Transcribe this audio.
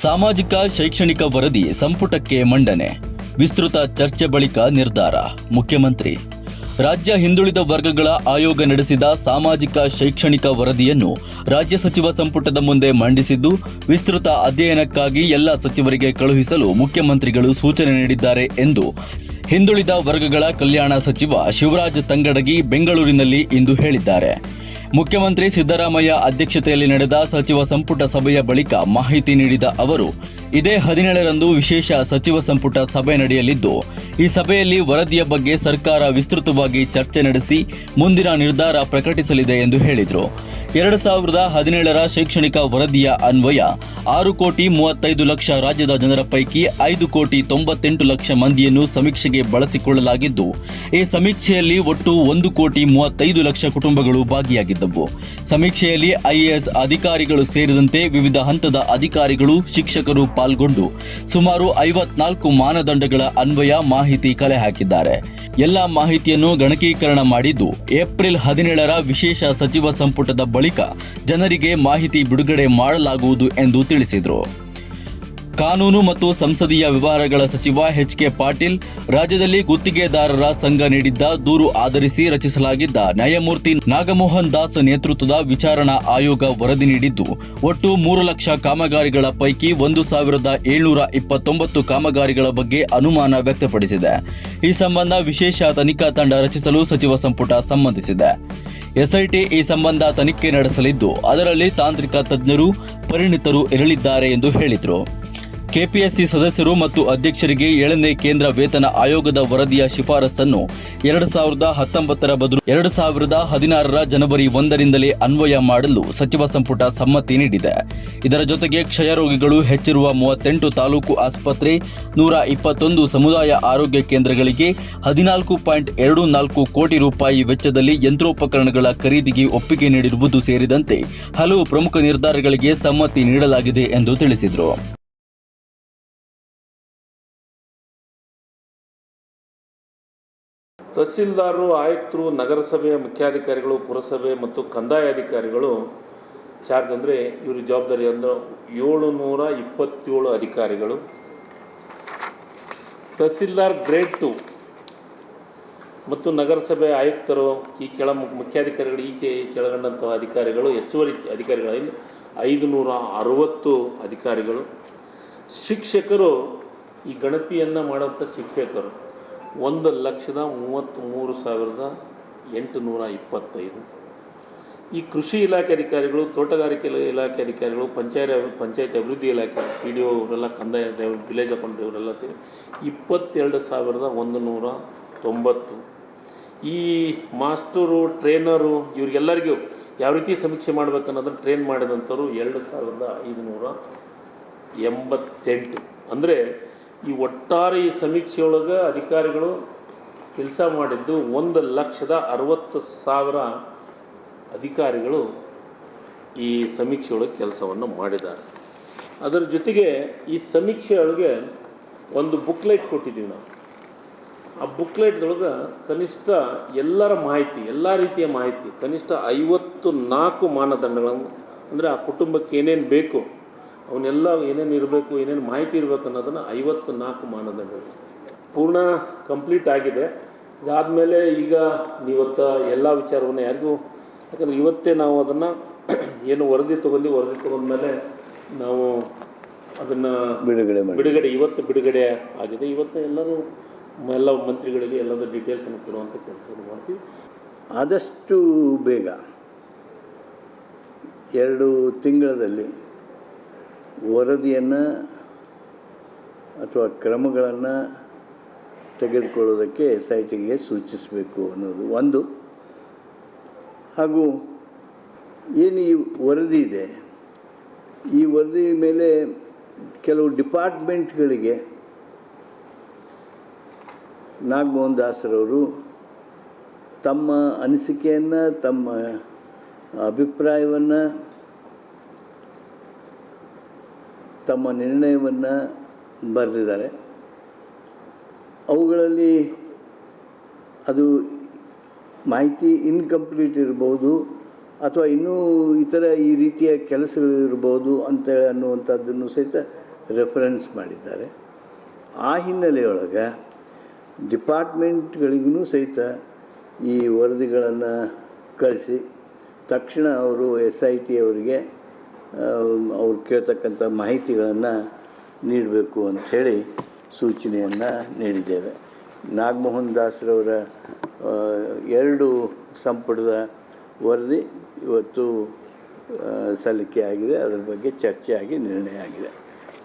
ಸಾಮಾಜಿಕ ಶೈಕ್ಷಣಿಕ ವರದಿ ಸಂಪುಟಕ್ಕೆ ಮಂಡನೆ. ವಿಸ್ತೃತ ಚರ್ಚೆ ಬಳಿಕ ನಿರ್ಧಾರ. ಮುಖ್ಯಮಂತ್ರಿ ರಾಜ್ಯ ಹಿಂದುಳಿದ ವರ್ಗಗಳ ಆಯೋಗ ನಡೆಸಿದ ಸಾಮಾಜಿಕ ಶೈಕ್ಷಣಿಕ ವರದಿಯನ್ನು ರಾಜ್ಯ ಸಚಿವ ಸಂಪುಟದ ಮುಂದೆ ಮಂಡಿಸಿದ್ದು, ವಿಸ್ತೃತ ಅಧ್ಯಯನಕ್ಕಾಗಿ ಎಲ್ಲ ಸಚಿವರಿಗೆ ಕಳುಹಿಸಲು ಮುಖ್ಯಮಂತ್ರಿಗಳು ಸೂಚನೆ ನೀಡಿದ್ದಾರೆ ಎಂದು ಹಿಂದುಳಿದ ವರ್ಗಗಳ ಕಲ್ಯಾಣ ಸಚಿವ ಶಿವರಾಜ್ ತಂಗಡಗಿ ಬೆಂಗಳೂರಿನಲ್ಲಿ ಇಂದು ಹೇಳಿದ್ದಾರೆ. ಮುಖ್ಯಮಂತ್ರಿ ಸಿದ್ದರಾಮಯ್ಯ ಅಧ್ಯಕ್ಷತೆಯಲ್ಲಿ ನಡೆದ ಸಚಿವ ಸಂಪುಟ ಸಭೆಯ ಬಳಿಕ ಮಾಹಿತಿ ನೀಡಿದ ಅವರು, ಇದೇ 17ರಂದು ವಿಶೇಷ ಸಚಿವ ಸಂಪುಟ ಸಭೆ ನಡೆಯಲಿದ್ದು, ಈ ಸಭೆಯಲ್ಲಿ ವರದಿಯ ಬಗ್ಗೆ ಸರ್ಕಾರ ವಿಸ್ತೃತವಾಗಿ ಚರ್ಚೆ ನಡೆಸಿ ಮುಂದಿನ ನಿರ್ಧಾರ ಪ್ರಕಟಿಸಲಿದೆ ಎಂದು ಹೇಳಿದರು. 2017ರ ಶೈಕ್ಷಣಿಕ ವರದಿಯ ಅನ್ವಯ 6,35,00,000 ರಾಜ್ಯದ ಜನರ ಪೈಕಿ 5,98,00,000 ಮಂದಿಯನ್ನು ಸಮೀಕ್ಷೆಗೆ ಬಳಸಿಕೊಳ್ಳಲಾಗಿದ್ದು, ಈ ಸಮೀಕ್ಷೆಯಲ್ಲಿ ಒಟ್ಟು 1,35,00,000 ಕುಟುಂಬಗಳು ಭಾಗಿಯಾಗಿದ್ದವು. ಸಮೀಕ್ಷೆಯಲ್ಲಿ ಐಎಎಸ್ ಅಧಿಕಾರಿಗಳು ಸೇರಿದಂತೆ ವಿವಿಧ ಹಂತದ ಅಧಿಕಾರಿಗಳು, ಶಿಕ್ಷಕರು ಪಾಲ್ಗೊಂಡು ಸುಮಾರು 54 ಮಾನದಂಡಗಳ ಅನ್ವಯ ಮಾಹಿತಿ ಕಲೆ ಹಾಕಿದ್ದಾರೆ. ಎಲ್ಲ ಮಾಹಿತಿಯನ್ನು ಗಣಕೀಕರಣ ಮಾಡಿದ್ದು, ಏಪ್ರಿಲ್ 17ರ ವಿಶೇಷ ಸಚಿವ ಸಂಪುಟದ ಬಳಿಕ ಜನರಿಗೆ ಮಾಹಿತಿ ಬಿಡುಗಡೆ ಮಾಡಲಾಗುವುದು ಎಂದು ತಿಳಿಸಿದರು. ಕಾನೂನು ಮತ್ತು ಸಂಸದೀಯ ವ್ಯವಹಾರಗಳ ಸಚಿವ ಎಚ್.ಕೆ. ಪಾಟೀಲ್, ರಾಜ್ಯದಲ್ಲಿ ಗುತ್ತಿಗೆದಾರರ ಸಂಘ ನೀಡಿದ್ದ ದೂರು ಆಧರಿಸಿ ರಚಿಸಲಾಗಿದ್ದ ನ್ಯಾಯಮೂರ್ತಿ ನಾಗಮೋಹನ್ ದಾಸ್ ನೇತೃತ್ವದ ವಿಚಾರಣಾ ಆಯೋಗ ವರದಿ ನೀಡಿದ್ದು, ಒಟ್ಟು 3 ಲಕ್ಷ ಕಾಮಗಾರಿಗಳ ಪೈಕಿ 1,729 ಕಾಮಗಾರಿಗಳ ಬಗ್ಗೆ ಅನುಮಾನ ವ್ಯಕ್ತಪಡಿಸಿದೆ. ಈ ಸಂಬಂಧ ವಿಶೇಷ ತನಿಖಾ ತಂಡ ರಚಿಸಲು ಸಚಿವ ಸಂಪುಟ ಸಮ್ಮತಿಸಿದೆ. ಎಸ್ಐಟಿ ಈ ಸಂಬಂಧ ತನಿಖೆ ನಡೆಸಲಿದ್ದು, ಅದರಲ್ಲಿ ತಾಂತ್ರಿಕ ತಜ್ಞರು, ಪರಿಣಿತರು ಇರಲಿದ್ದಾರೆ ಎಂದು ಹೇಳಿದರು. ಕೆಪಿಎಸ್ಸಿ ಸದಸ್ಯರು ಮತ್ತು ಅಧ್ಯಕ್ಷರಿಗೆ 7ನೇ ಕೇಂದ್ರ ವೇತನ ಆಯೋಗದ ವರದಿಯ ಶಿಫಾರಸನ್ನು 2019ರ ಬದಲು 2016ರ ಜನವರಿ 1ರಿಂದಲೇ ಅನ್ವಯ ಮಾಡಲು ಸಚಿವ ಸಂಪುಟ ಸಮ್ಮತಿ ನೀಡಿದೆ. ಇದರ ಜೊತೆಗೆ ಕ್ಷಯರೋಗಿಗಳು ಹೆಚ್ಚಿರುವ 38 ತಾಲೂಕು ಆಸ್ಪತ್ರೆ, 121 ಸಮುದಾಯ ಆರೋಗ್ಯ ಕೇಂದ್ರಗಳಿಗೆ 14.24 ಕೋಟಿ ರೂಪಾಯಿ ವೆಚ್ಚದಲ್ಲಿ ಯಂತ್ರೋಪಕರಣಗಳ ಖರೀದಿಗೆ ಒಪ್ಪಿಗೆ ನೀಡಿರುವುದು ಸೇರಿದಂತೆ ಹಲವು ಪ್ರಮುಖ ನಿರ್ಧಾರಗಳಿಗೆ ಸಮ್ಮತಿ ನೀಡಲಾಗಿದೆ ಎಂದು ತಿಳಿಸಿದರು. ತಹಸೀಲ್ದಾರರು, ಆಯುಕ್ತರು, ನಗರಸಭೆಯ ಮುಖ್ಯಾಧಿಕಾರಿಗಳು, ಪುರಸಭೆ ಮತ್ತು ಕಂದಾಯ ಅಧಿಕಾರಿಗಳು ಚಾರ್ಜ್ ಅಂದರೆ ಇವ್ರ ಜವಾಬ್ದಾರಿ ಅಂದರೆ 727 ಅಧಿಕಾರಿಗಳು. ತಹಸೀಲ್ದಾರ್ ಗ್ರೇಡ್ 2 ಮತ್ತು ನಗರಸಭೆ ಆಯುಕ್ತರು ಈ ಮುಖ್ಯಾಧಿಕಾರಿಗಳು ಕೆಳಗಂಡಂಥ ಅಧಿಕಾರಿಗಳು, ಹೆಚ್ಚುವರಿ ಅಧಿಕಾರಿಗಳಲ್ಲಿ 560 ಅಧಿಕಾರಿಗಳು. ಶಿಕ್ಷಕರು ಈ ಗಣತಿಯನ್ನು ಮಾಡುವಂಥ ಶಿಕ್ಷಕರು 1,33,825. ಈ ಕೃಷಿ ಇಲಾಖೆ ಅಧಿಕಾರಿಗಳು, ತೋಟಗಾರಿಕೆ ಇಲಾಖೆ ಅಧಿಕಾರಿಗಳು, ಪಂಚಾಯತ್ ಅಭಿವೃದ್ಧಿ ಇಲಾಖೆ PDO ಇವರೆಲ್ಲ, ಕಂದಾಯ ವಿಲೇಜ್ ಅಕೌಂಟ್ ಇವರೆಲ್ಲ ಸೇರಿ 22,190. ಈ ಮಾಸ್ಟರು, ಟ್ರೈನರು ಇವ್ರಿಗೆಲ್ಲರಿಗೂ ಯಾವ ರೀತಿ ಸಮೀಕ್ಷೆ ಮಾಡಬೇಕನ್ನೋದನ್ನು ಟ್ರೈನ್ ಮಾಡಿದಂಥವ್ರು 2,588. ಅಂದರೆ ಈ ಒಟ್ಟಾರೆ ಈ ಸಮೀಕ್ಷೆಯೊಳಗೆ ಅಧಿಕಾರಿಗಳು ಕೆಲಸ ಮಾಡಿದ್ದು 1,60,000 ಅಧಿಕಾರಿಗಳು ಈ ಸಮೀಕ್ಷೆಯೊಳಗೆ ಕೆಲಸವನ್ನು ಮಾಡಿದ್ದಾರೆ. ಅದರ ಜೊತೆಗೆ ಈ ಸಮೀಕ್ಷೆಯೊಳಗೆ ಒಂದು ಬುಕ್ಲೆಟ್ ಕೊಟ್ಟಿದ್ದೀವಿ ನಾವು. ಆ ಬುಕ್ಲೆಟ್ದೊಳಗೆ ಕನಿಷ್ಠ ಎಲ್ಲರ ಮಾಹಿತಿ, ಎಲ್ಲ ರೀತಿಯ ಮಾಹಿತಿ, ಕನಿಷ್ಠ 54 ಮಾನದಂಡಗಳನ್ನು, ಅಂದರೆ ಆ ಕುಟುಂಬಕ್ಕೆ ಏನೇನು ಬೇಕು, ಅವನ್ನೆಲ್ಲ ಏನೇನು ಇರಬೇಕು, ಏನೇನು ಮಾಹಿತಿ ಇರಬೇಕು ಅನ್ನೋದನ್ನು 54 ಮಾನದಂಡಗಳು ಪೂರ್ಣ ಕಂಪ್ಲೀಟ್ ಆಗಿದೆ. ಇದಾದಮೇಲೆ ಈಗ ಇವತ್ತು ಎಲ್ಲ ವಿಚಾರವನ್ನು ಯಾರಿಗೂ, ಯಾಕಂದರೆ ಇವತ್ತೇ ನಾವು ಅದನ್ನು ಏನು ವರದಿ ತೊಗೊಂಡ್ಮೇಲೆ ನಾವು ಅದನ್ನು ಇವತ್ತು ಬಿಡುಗಡೆ ಆಗಿದೆ. ಇವತ್ತು ಎಲ್ಲ ಮಂತ್ರಿಗಳಿಗೆ ಎಲ್ಲದರ ಡೀಟೇಲ್ಸನ್ನು ಕೊಡುವಂಥ ಕೆಲಸವನ್ನು ಮಾಡ್ತೀವಿ. ಆದಷ್ಟು ಬೇಗ 2 ತಿಂಗಳಲ್ಲಿ ವರದಿಯನ್ನು ಅಥವಾ ಕ್ರಮಗಳನ್ನು ತೆಗೆದುಕೊಳ್ಳೋದಕ್ಕೆ SITಗೆ ಸೂಚಿಸಬೇಕು ಅನ್ನೋದು ಒಂದು. ಹಾಗೂ ಏನು ಈ ವರದಿ ಇದೆ, ಈ ವರದಿ ಮೇಲೆ ಕೆಲವು ಡಿಪಾರ್ಟ್ಮೆಂಟ್ಗಳಿಗೆ ನಾಗಮೋಹನ್ ದಾಸರವರು ತಮ್ಮ ಅನಿಸಿಕೆಯನ್ನು, ತಮ್ಮ ಅಭಿಪ್ರಾಯವನ್ನು, ತಮ್ಮ ನಿರ್ಣಯವನ್ನು ಬರೆದಿದ್ದಾರೆ. ಅವುಗಳಲ್ಲಿ ಅದು ಮಾಹಿತಿ ಇನ್ಕಂಪ್ಲೀಟ್ ಇರ್ಬೋದು ಅಥವಾ ಇನ್ನೂ ಇತರ ಈ ರೀತಿಯ ಕೆಲಸಗಳಿರ್ಬೋದು ಅಂತ ಅನ್ನುವಂಥದ್ದನ್ನು ಸಹಿತ ರೆಫರೆನ್ಸ್ ಮಾಡಿದ್ದಾರೆ. ಆ ಹಿನ್ನೆಲೆಯೊಳಗೆ ಡಿಪಾರ್ಟ್ಮೆಂಟ್ಗಳಿಗೂ ಸಹಿತ ಈ ವರದಿಗಳನ್ನು ಕಳಿಸಿ ತಕ್ಷಣ ಅವರು SIT ಅವರಿಗೆ ಅವ್ರು ಕೇಳ್ತಕ್ಕಂಥ ಮಾಹಿತಿಗಳನ್ನು ನೀಡಬೇಕು ಅಂಥೇಳಿ ಸೂಚನೆಯನ್ನು ನೀಡಿದ್ದೇವೆ. ನಾಗಮೋಹನ್ ದಾಸ್ರವರ 2 ಸಂಪುಟದ ವರದಿ ಇವತ್ತು ಸಲ್ಲಿಕೆ ಆಗಿದೆ. ಅದರ ಬಗ್ಗೆ ಚರ್ಚೆ ಆಗಿ ನಿರ್ಣಯ ಆಗಿದೆ.